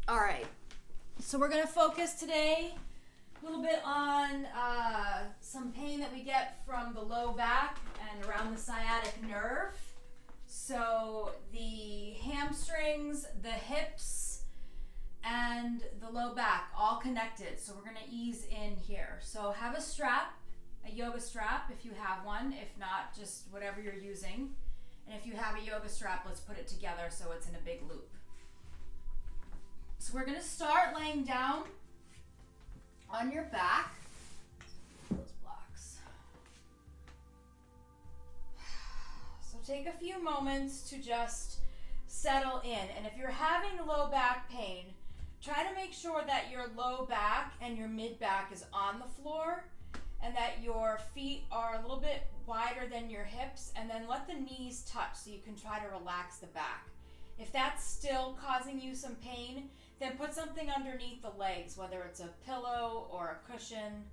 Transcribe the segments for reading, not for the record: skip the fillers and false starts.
All right, so we're going to focus today a little bit on some pain that we get from the low back and around the sciatic nerve. So the hamstrings, the hips, and the low back all connected. So we're going to ease in here. So have a strap, a yoga strap if you have one. If not, just whatever you're using. And if you have a yoga strap, let's put it together so it's in a big loop. So we're going to start laying down on your back. Those blocks. So take a few moments to just settle in. And if you're having low back pain, try to make sure that your low back and your mid back is on the floor and that your feet are a little bit wider than your hips, and then let the knees touch so you can try to relax the back. If that's still causing you some pain, then put something underneath the legs, whether it's a pillow or a cushion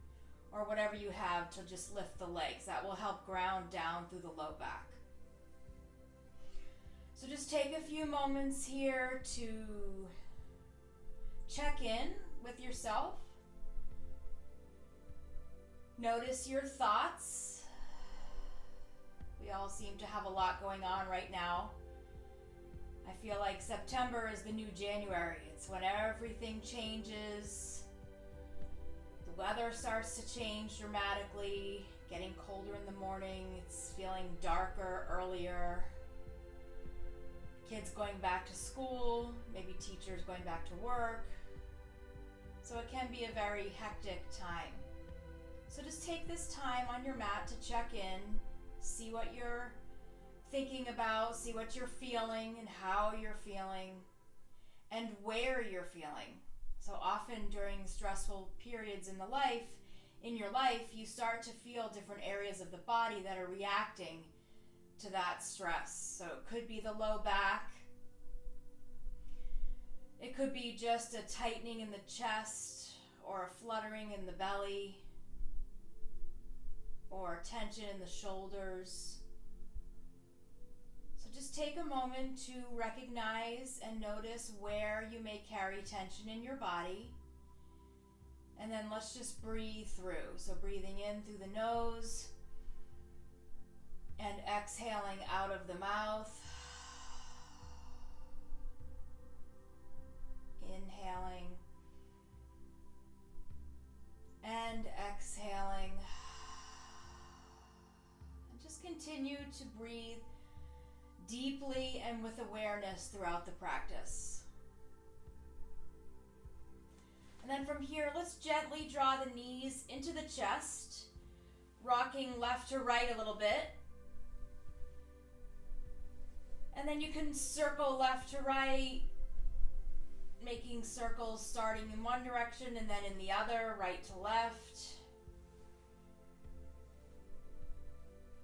or whatever you have to just lift the legs. That will help ground down through the low back. So just take a few moments here to check in with yourself. Notice your thoughts. We all seem to have a lot going on right now. I feel like September is the new January. It's when everything changes. The weather starts to change dramatically, getting colder in the morning. It's feeling darker earlier. Kids going back to school, maybe teachers going back to work. So it can be a very hectic time. So just take this time on your mat to check in, see what you're thinking about, see what you're feeling and how you're feeling and where you're feeling. So often during stressful periods in your life, you start to feel different areas of the body that are reacting to that stress. So it could be the low back. It could be just a tightening in the chest or a fluttering in the belly or tension in the shoulders. So just take a moment to recognize and notice where you may carry tension in your body. And then let's just breathe through. So breathing in through the nose and exhaling out of the mouth. Inhaling and exhaling. And just continue to breathe deeply and with awareness throughout the practice. And then from here, let's gently draw the knees into the chest, rocking left to right a little bit. And then you can circle left to right, making circles starting in one direction and then in the other, right to left.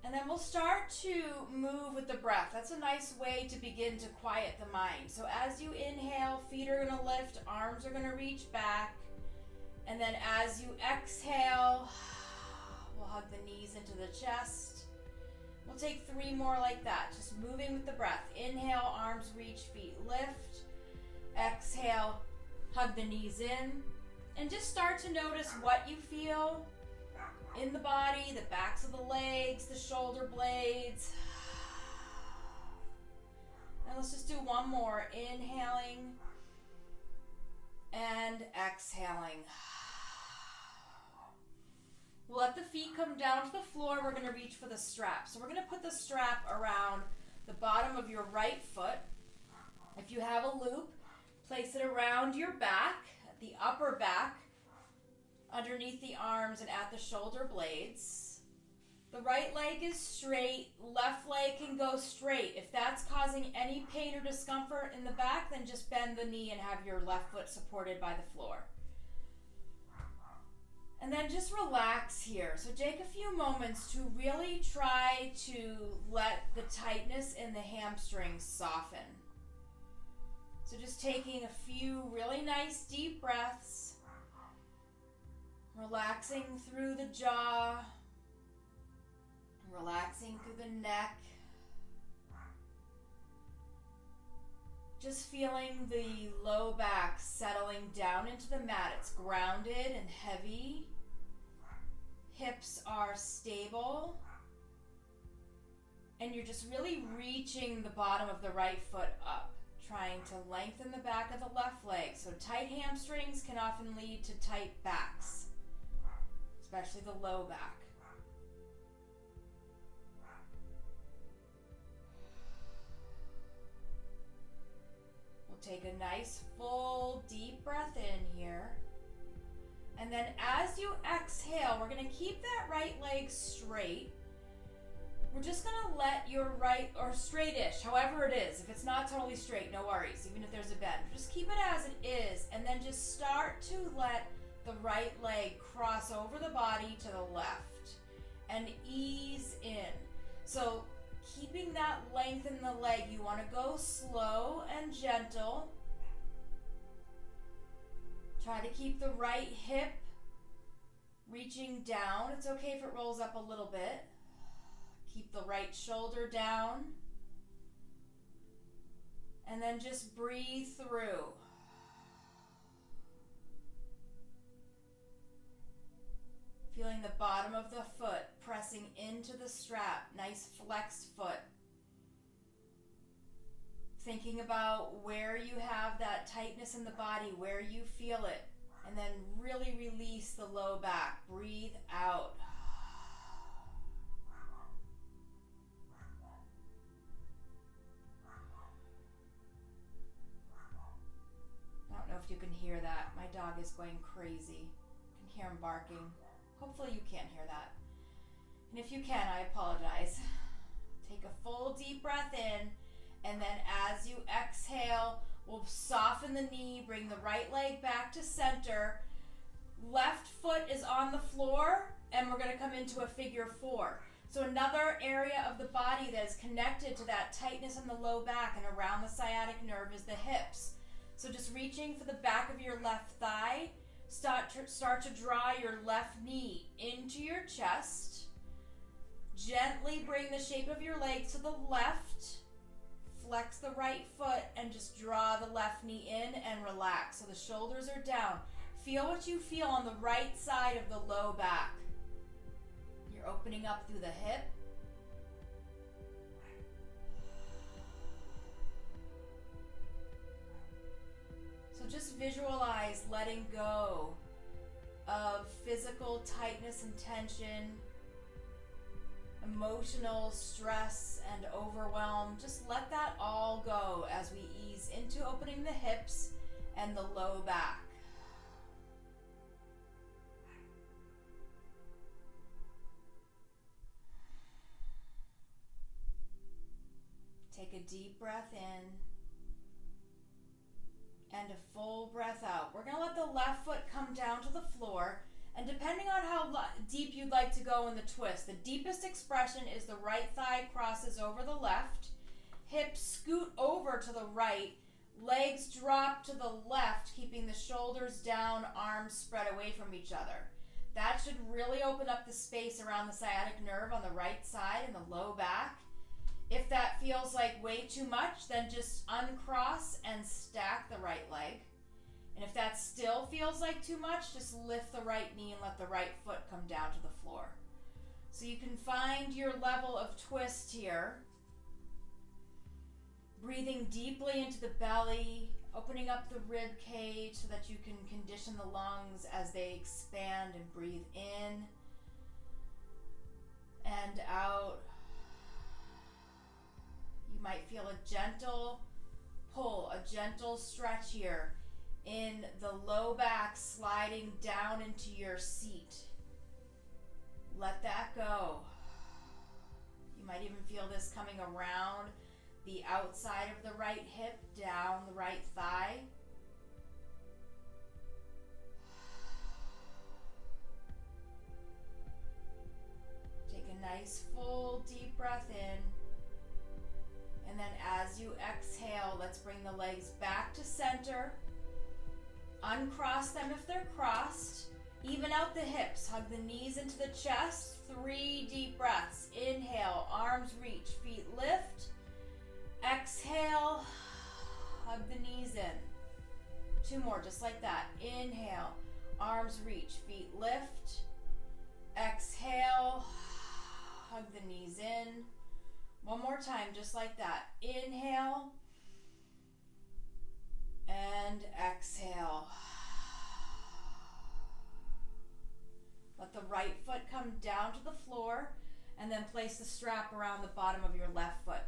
And then we'll start to move with the breath. That's a nice way to begin to quiet the mind. So as you inhale, feet are going to lift, arms are going to reach back. And then as you exhale, we'll hug the knees into the chest. We'll take 3 more like that, just moving with the breath. Inhale, arms reach, feet lift. Exhale, hug the knees in. And just start to notice what you feel in the body, the backs of the legs, the shoulder blades. And let's just do one more. Inhaling and exhaling. We'll let the feet come down to the floor. We're going to reach for the strap. So we're going to put the strap around the bottom of your right foot. If you have a loop, place it around your back, the upper back, underneath the arms and at the shoulder blades. The right leg is straight, left leg can go straight. If that's causing any pain or discomfort in the back, then just bend the knee and have your left foot supported by the floor. And then just relax here. So take a few moments to really try to let the tightness in the hamstrings soften. So just taking a few really nice deep breaths, relaxing through the jaw, relaxing through the neck, Just feeling the low back settling down into the mat. It's grounded and heavy. Hips are stable. And you're just really reaching the bottom of the right foot up, trying to lengthen the back of the left leg. So tight hamstrings can often lead to tight backs, especially the low back. We'll take a nice full deep breath in here. And then as you exhale, we're going to keep that right leg straight. We're just going to let your right, or straightish, however it is. If it's not totally straight, no worries, even if there's a bend. Just keep it as it is, and then just start to let the right leg cross over the body to the left and ease in. So keeping that length in the leg, you want to go slow and gentle. Try to keep the right hip reaching down. It's okay if it rolls up a little bit. Keep the right shoulder down. And then just breathe through. Feeling the bottom of the foot pressing into the strap. Nice flexed foot. Thinking about where you have that tightness in the body, where you feel it. And then really release the low back. Breathe out. I don't know if you can hear that. My dog is going crazy. You can hear him barking. Hopefully you can't hear that. And if you can, I apologize. Take a full deep breath in, and then as you exhale, we'll soften the knee, bring the right leg back to center. Left foot is on the floor, and we're going to come into a figure four. So another area of the body that is connected to that tightness in the low back and around the sciatic nerve is the hips. So just reaching for the back of your left thigh, start to draw your left knee into your chest. Gently bring the shape of your leg to the left. Flex the right foot and just draw the left knee in and relax. So the shoulders are down. Feel what you feel on the right side of the low back. You're opening up through the hip. So just visualize letting go of physical tightness and tension, emotional stress and overwhelm. Just let that all go as we ease into opening the hips and the low back. Take a deep breath in and a full breath out. We're going to let the left foot come down to the floor, and depending on how deep you'd like to go in the twist, the deepest expression is the right thigh crosses over the left, hips scoot over to the right, legs drop to the left, keeping the shoulders down, arms spread away from each other. That should really open up the space around the sciatic nerve on the right side and the low back. If that feels like way too much, then just uncross and stack the right leg. And if that still feels like too much, just lift the right knee and let the right foot come down to the floor. So you can find your level of twist here. Breathing deeply into the belly, opening up the rib cage so that you can condition the lungs as they expand, and breathe in and out. You might feel a gentle pull, a gentle stretch here in the low back, sliding down into your seat. Let that go. You might even feel this coming around the outside of the right hip, down the right thigh. Take a nice full deep breath in. And then as you exhale, let's bring the legs back to center. Uncross them if they're crossed. Even out the hips. Hug the knees into the chest. 3 deep breaths. Inhale, arms reach, feet lift. Exhale, Hug the knees in. 2 more, just like that. Inhale, arms reach, feet lift. Exhale, hug the knees in. 1 more time, just like that. Inhale and exhale. Let the right foot come down to the floor and then place the strap around the bottom of your left foot.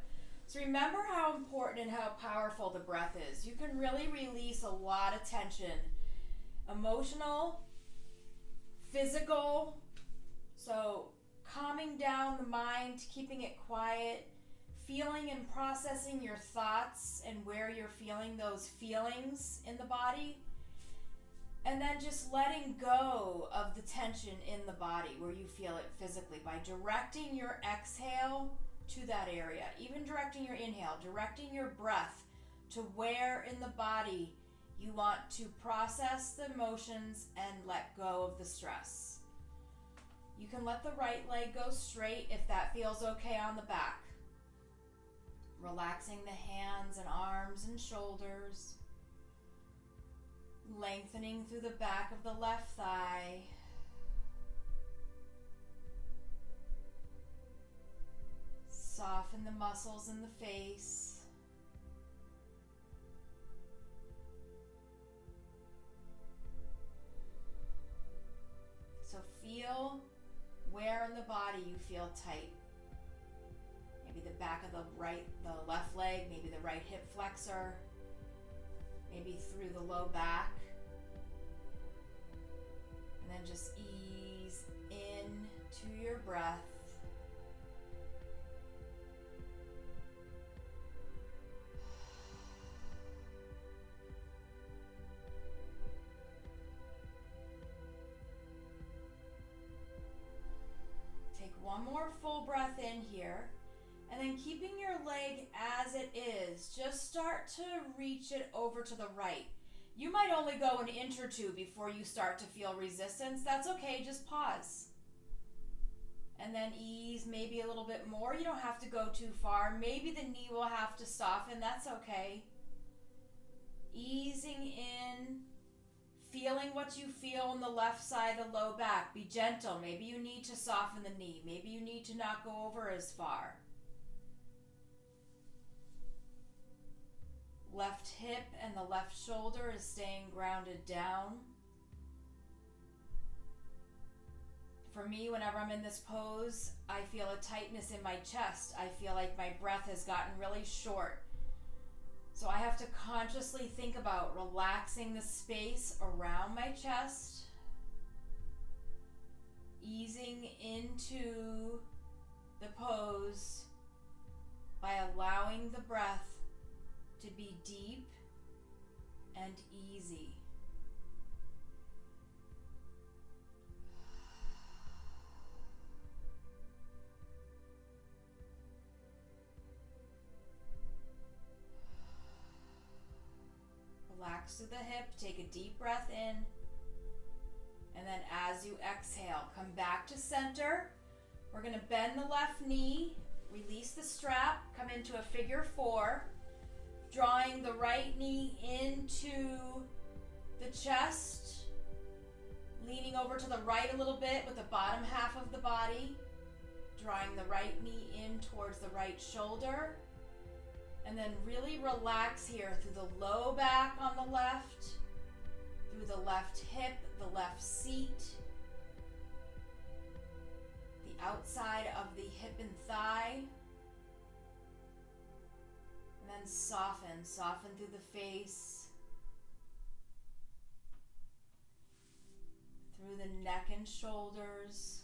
So remember how important and how powerful the breath is. You can really release a lot of tension, emotional, physical. So calming down the mind, keeping it quiet, feeling and processing your thoughts and where you're feeling those feelings in the body. And then just letting go of the tension in the body where you feel it physically by directing your exhale to that area, even directing your inhale, directing your breath to where in the body you want to process the emotions and let go of the stress. You can let the right leg go straight if that feels okay on the back. Relaxing the hands and arms and shoulders. Lengthening through the back of the left thigh. Soften the muscles in the face. So feel where in the body you feel tight. Maybe the back of the left leg, maybe the right hip flexor, maybe through the low back. And then just ease in to your breath. Take 1 more full breath in here. And then keeping your leg as it is, just start to reach it over to the right. You might only go an inch or 2 before you start to feel resistance. That's okay, just pause. And then ease maybe a little bit more. You don't have to go too far. Maybe the knee will have to soften, that's okay. Easing in, feeling what you feel on the left side, the low back. Be gentle. Maybe you need to soften the knee. Maybe you need to not go over as far. Left hip and the left shoulder is staying grounded down. For me, whenever I'm in this pose, I feel a tightness in my chest. I feel like my breath has gotten really short. So I have to consciously think about relaxing the space around my chest, easing into the pose by allowing the breath to be deep and easy. Relax through the hip, take a deep breath in, and then as you exhale, come back to center. We're going to bend the left knee, release the strap, come into a figure 4. Drawing the right knee into the chest, leaning over to the right a little bit with the bottom half of the body, drawing the right knee in towards the right shoulder, and then really relax here through the low back on the left, through the left hip, the left seat, the outside of the hip and thigh. And then soften through the face, through the neck and shoulders.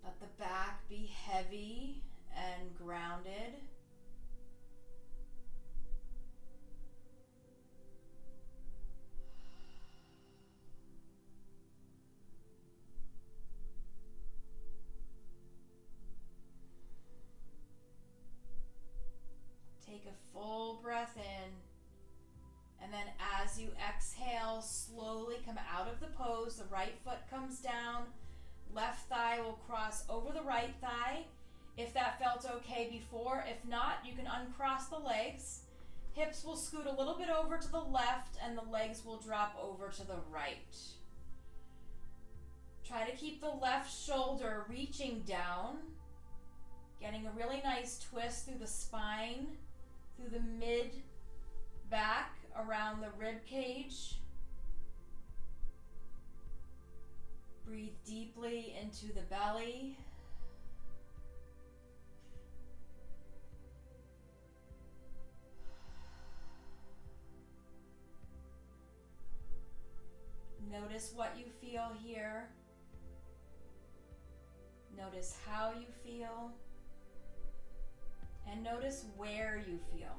Let the back be heavy and grounded. Take a full breath in, and then as you exhale, slowly come out of the pose. The right foot comes down, left thigh will cross over the right thigh, if that felt okay before. If not, you can uncross the legs. Hips will scoot a little bit over to the left and the legs will drop over to the right. Try to keep the left shoulder reaching down, getting a really nice twist through the spine, through the mid back, around the rib cage. Breathe deeply into the belly. Notice what you feel here. Notice how you feel. And notice where you feel.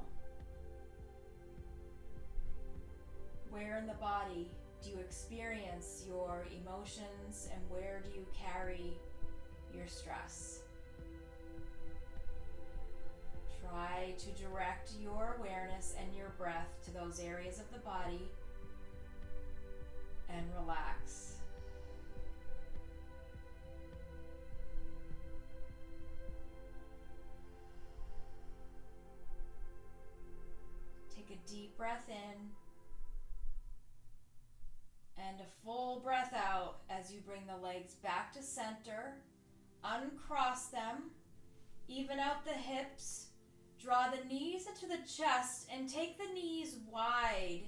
Where in the body do you experience your emotions, and where do you carry your stress? Try to direct your awareness and your breath to those areas of the body and relax. Take a deep breath in and a full breath out as you bring the legs back to center. Uncross them, even out the hips, draw the knees into the chest and take the knees wide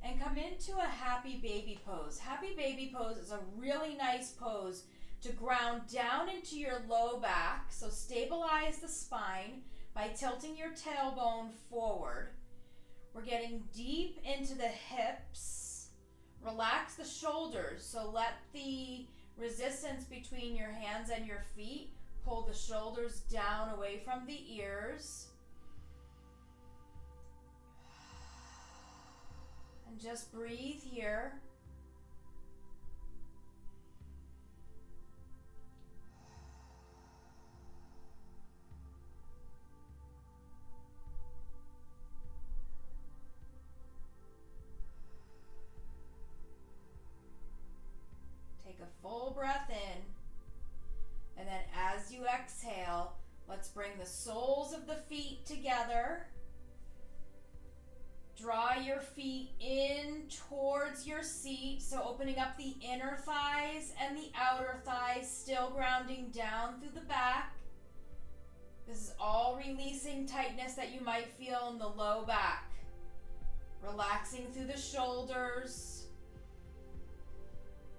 and come into a happy baby pose. Happy baby pose is a really nice pose to ground down into your low back. So stabilize the spine by tilting your tailbone forward. We're getting deep into the hips. Relax the shoulders. So let the resistance between your hands and your feet pull the shoulders down away from the ears. And just breathe here. Take a full breath in. And then as you exhale, let's bring the soles of the feet together. Draw your feet in towards your seat, so opening up the inner thighs and the outer thighs, still grounding down through the back. This is all releasing tightness that you might feel in the low back. Relaxing through the shoulders.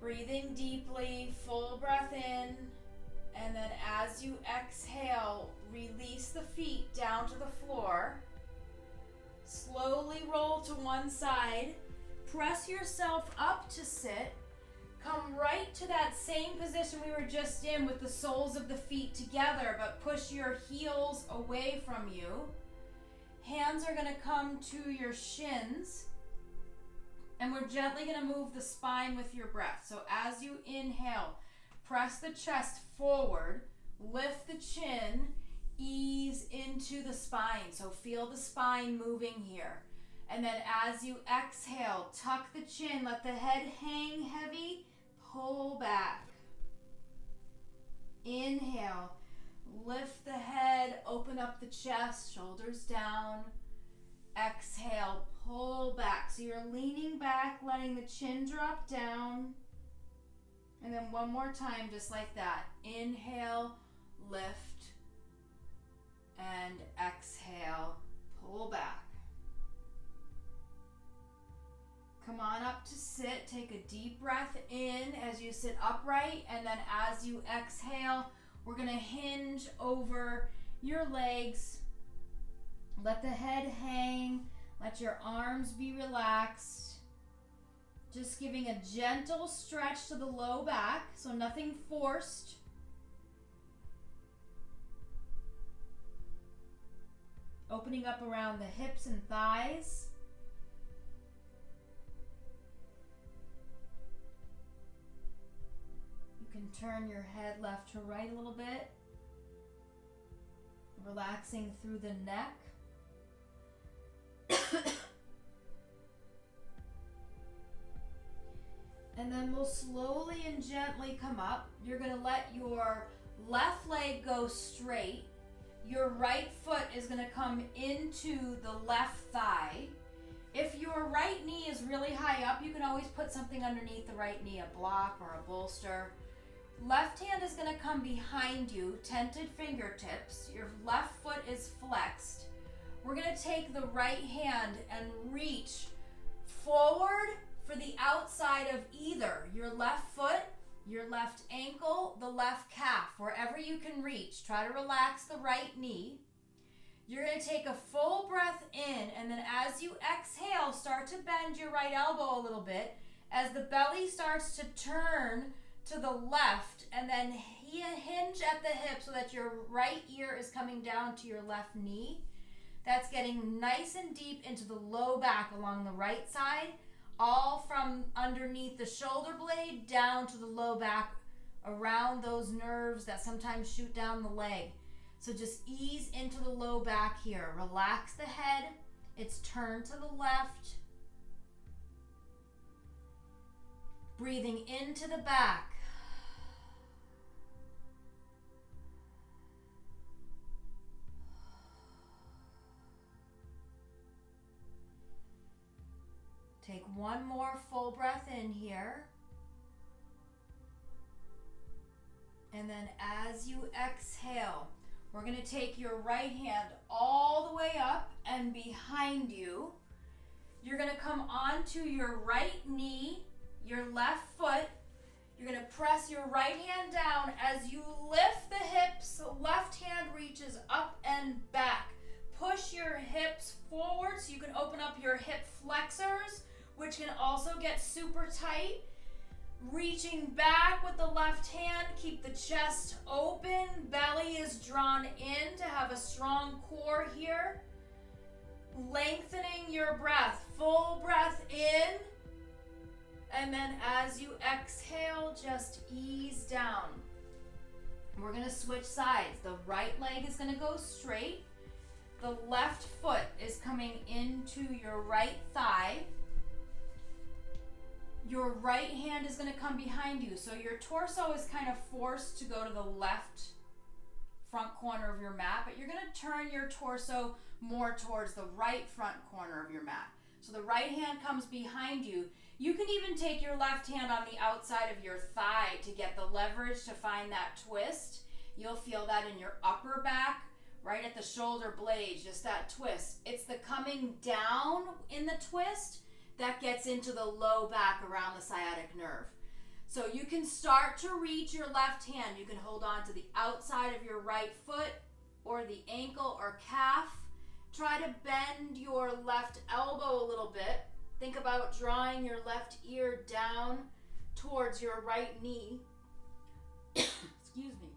Breathing deeply, full breath in. And then as you exhale, release the feet down to the floor. Slowly roll to one side. Press yourself up to sit. Come right to that same position we were just in with the soles of the feet together, but push your heels away from you. Hands are going to come to your shins. And we're gently going to move the spine with your breath. So as you inhale, press the chest forward, lift the chin, ease into the spine. So feel the spine moving here. And then as you exhale, tuck the chin, let the head hang heavy, pull back. Inhale, lift the head, open up the chest, shoulders down. Exhale, pull back. So you're leaning back, letting the chin drop down. And then one more time, just like that. Inhale, lift, and exhale, pull back. Come on up to sit. Take a deep breath in as you sit upright, and then as you exhale, we're going to hinge over your legs. Let the head hang. Let your arms be relaxed. Just giving a gentle stretch to the low back, so nothing forced. Opening up around the hips and thighs. You can turn your head left to right a little bit. Relaxing through the neck. And then we'll slowly and gently come up. You're going to let your Left leg goes straight. Your right foot is going to come into the left thigh. If your right knee is really high up, you can always put something underneath the right knee, a block or a bolster. Left hand is going to come behind you, tented fingertips. Your left foot is flexed. We're going to take the right hand and reach forward for the outside of either your left foot, your left ankle, the left calf, wherever you can reach. Try to relax the right knee. You're going to take a full breath in, and then as you exhale, start to bend your right elbow a little bit as the belly starts to turn to the left, and then hinge at the hip so that your right ear is coming down to your left knee. That's getting nice and deep into the low back along the right side, all from underneath the shoulder blade down to the low back, around those nerves that sometimes shoot down the leg. So just ease into the low back here. Relax the head. It's turned to the left. Breathing into the back. Take one more full breath in here. And then as you exhale, we're going to take your right hand all the way up and behind you. You're going to come onto your right knee, your left foot. You're going to press your right hand down as you lift the hips. Left hand reaches up and back. Push your hips forward so you can open up your hip flexors, which can also get super tight. Reaching back with the left hand, keep the chest open, belly is drawn in to have a strong core here. Lengthening your breath, full breath in, and then as you exhale, just ease down. We're going to switch sides. The right leg is going to go straight. The left foot is coming into your right thigh. Your right hand is going to come behind you. So your torso is kind of forced to go to the left front corner of your mat, but you're going to turn your torso more towards the right front corner of your mat. So the right hand comes behind you. You can even take your left hand on the outside of your thigh to get the leverage to find that twist. You'll feel that in your upper back, right at the shoulder blades, just that twist. It's the coming down in the twist that gets into the low back around the sciatic nerve. So you can start to reach your left hand. You can hold on to the outside of your right foot or the ankle or calf. Try to bend your left elbow a little bit. Think about drawing your left ear down towards your right knee. Excuse me.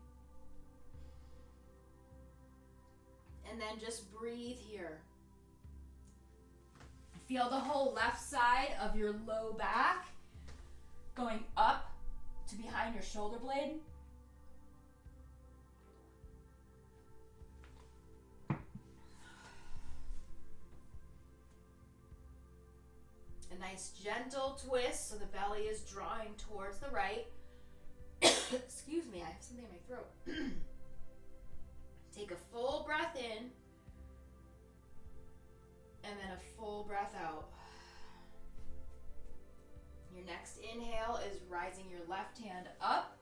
And then just breathe here. Feel the whole left side of your low back going up to behind your shoulder blade. A nice gentle twist so the belly is drawing towards the right. Excuse me, I have something in my throat. Take a full breath in. And then a full breath out. Your next inhale is rising your left hand up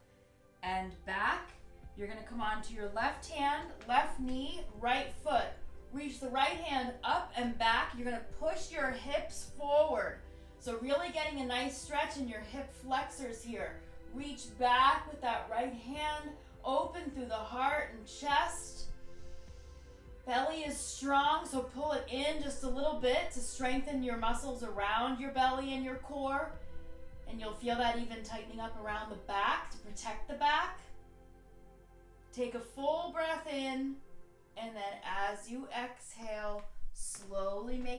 and back. You're going to come onto your left hand, left knee, right foot. Reach the right hand up and back. You're going to push your hips forward. So really getting a nice stretch in your hip flexors here. Reach back with that right hand, open through the heart and chest. Belly is strong, so pull it in just a little bit to strengthen your muscles around your belly and your core. And you'll feel that even tightening up around the back to protect the back. Take a full breath in, and then as you exhale, slowly make